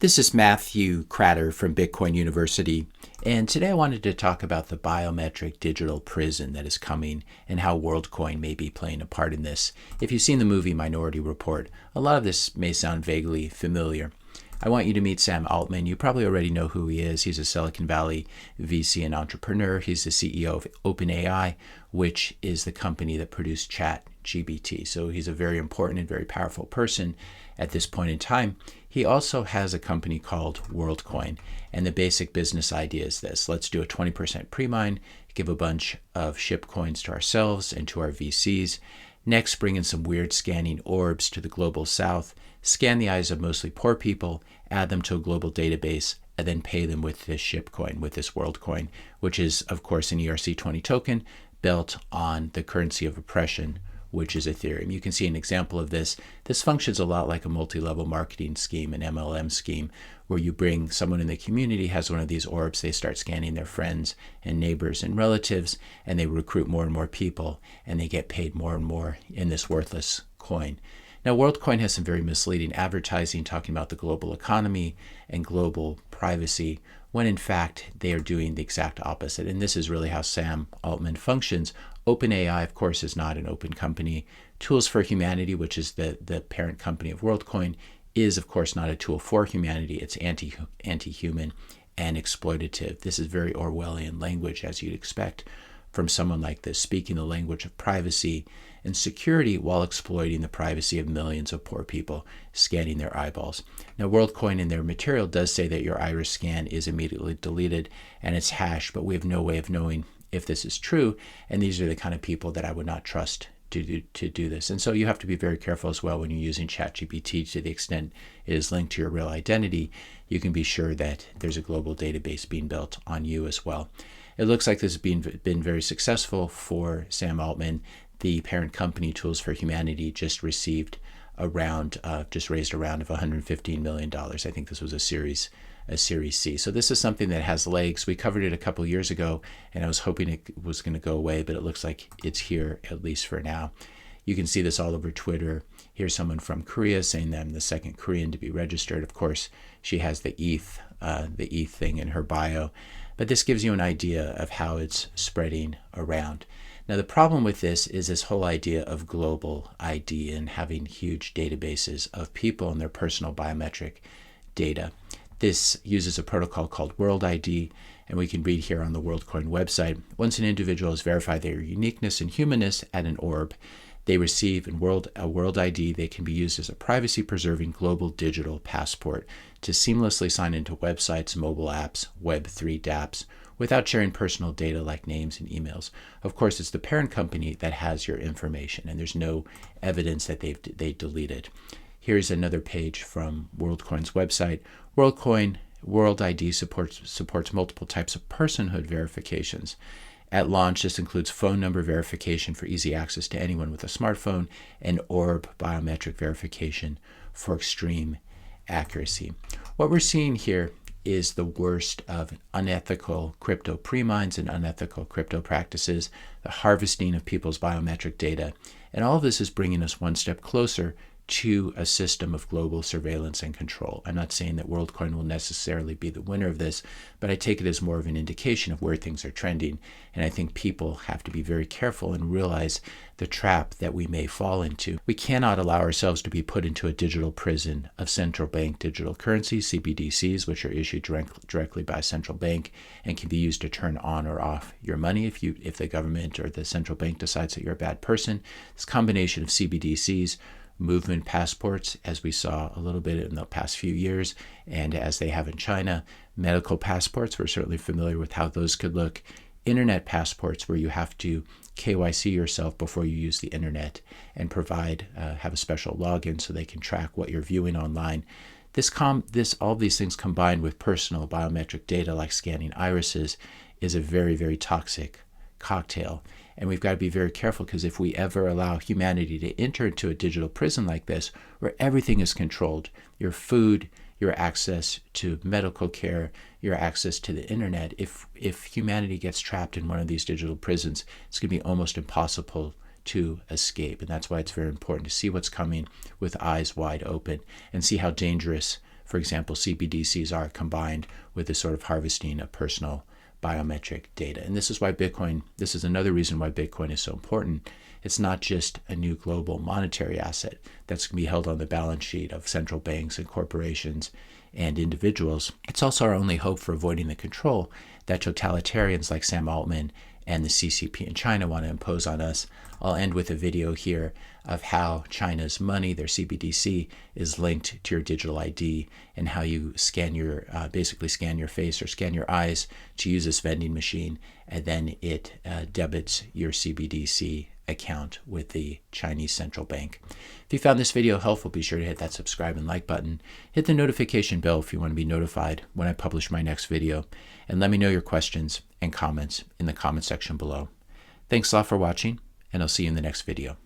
This is Matthew Cratter from Bitcoin University, and today I wanted to talk about the biometric digital prison that is coming and how Worldcoin may be playing a part in this. If you've seen the movie Minority Report, a lot of this may sound vaguely familiar. I want you to meet Sam Altman. You probably already know who he is. He's a Silicon Valley VC and entrepreneur. He's the CEO of OpenAI, which is the company that produced ChatGPT. So he's a very important and very powerful person at this point in time. He also has a company called Worldcoin, and the basic business idea is this. Let's do a 20% pre-mine, give a bunch of shipcoins to ourselves and to our VCs. Next, bring in some weird scanning orbs to the global south, scan the eyes of mostly poor people, add them to a global database, and then pay them with this shipcoin, with this Worldcoin, which is, of course, an ERC20 token built on the currency of oppression, which is Ethereum. You can see an example of this. This functions a lot like a multi-level marketing scheme, an MLM scheme, where you bring someone in the community, has one of these orbs, they start scanning their friends and neighbors and relatives, and they recruit more and more people, and they get paid more and more in this worthless coin. Now, Worldcoin has some very misleading advertising talking about the global economy and global privacy, when in fact they are doing the exact opposite. And this is really how Sam Altman functions. OpenAI, of course, is not an open company. Tools for Humanity, which is the parent company of Worldcoin, is, of course, not a tool for humanity. It's anti-human and exploitative. This is very Orwellian language, as you'd expect from someone like this, speaking the language of privacy and security while exploiting the privacy of millions of poor people, scanning their eyeballs. Now, Worldcoin in their material does say that your iris scan is immediately deleted and it's hashed, but we have no way of knowing if this is true, and these are the kind of people that I would not trust to do this. And so you have to be very careful as well when you're using ChatGPT. To the extent it is linked to your real identity, you can be sure that there's a global database being built on you as well. It looks like this has been very successful for Sam Altman. The parent company, Tools for Humanity, just raised a round of $115 million. I think this was a Series C. So this is something that has legs. We covered it a couple years ago, and I was hoping it was going to go away, but it looks like it's here, at least for now. You can see this all over Twitter. Here's someone from Korea saying that I'm the second Korean to be registered. Of course, she has the ETH thing in her bio. But this gives you an idea of how it's spreading around. Now, the problem with this is this whole idea of global ID and having huge databases of people and their personal biometric data. This uses a protocol called World ID, and we can read here on the Worldcoin website. Once an individual has verified their uniqueness and humanness at an orb, they receive a World ID. They can be used as a privacy-preserving global digital passport to seamlessly sign into websites, mobile apps, Web3 dApps, without sharing personal data like names and emails. Of course, it's the parent company that has your information, and there's no evidence that they deleted. Here's another page from Worldcoin's website. Worldcoin World ID supports multiple types of personhood verifications. At launch, this includes phone number verification for easy access to anyone with a smartphone and orb biometric verification for extreme accuracy. What we're seeing here is the worst of unethical crypto pre-mines and unethical crypto practices, the harvesting of people's biometric data. And all of this is bringing us one step closer to a system of global surveillance and control. I'm not saying that Worldcoin will necessarily be the winner of this, but I take it as more of an indication of where things are trending. And I think people have to be very careful and realize the trap that we may fall into. We cannot allow ourselves to be put into a digital prison of central bank digital currencies, CBDCs, which are issued directly by a central bank and can be used to turn on or off your money if the government or the central bank decides that you're a bad person. This combination of CBDCs, movement passports, as we saw a little bit in the past few years, and as they have in China, medical passports, we're certainly familiar with how those could look, internet passports where you have to KYC yourself before you use the internet and have a special login so they can track what you're viewing online. All these things combined with personal biometric data like scanning irises is a very, very toxic cocktail. And we've got to be very careful, because if we ever allow humanity to enter into a digital prison like this, where everything is controlled, your food, your access to medical care, your access to the internet, if humanity gets trapped in one of these digital prisons, it's going to be almost impossible to escape. And that's why it's very important to see what's coming with eyes wide open and see how dangerous for example, CBDCs are, combined with the sort of harvesting of personal biometric data. And this is another reason why Bitcoin is so important. It's not just a new global monetary asset that's going to be held on the balance sheet of central banks and corporations and individuals. It's also our only hope for avoiding the control that totalitarians like Sam Altman and the CCP in China want to impose on us. I'll end with a video here of how China's money, their CBDC, is linked to your digital ID, and how you basically scan your face or scan your eyes to use this vending machine, and then it debits your CBDC account with the Chinese central bank. If you found this video helpful, be sure to hit that subscribe and like button. Hit the notification bell if you want to be notified when I publish my next video. And let me know your questions and comments in the comment section below. Thanks a lot for watching, and I'll see you in the next video.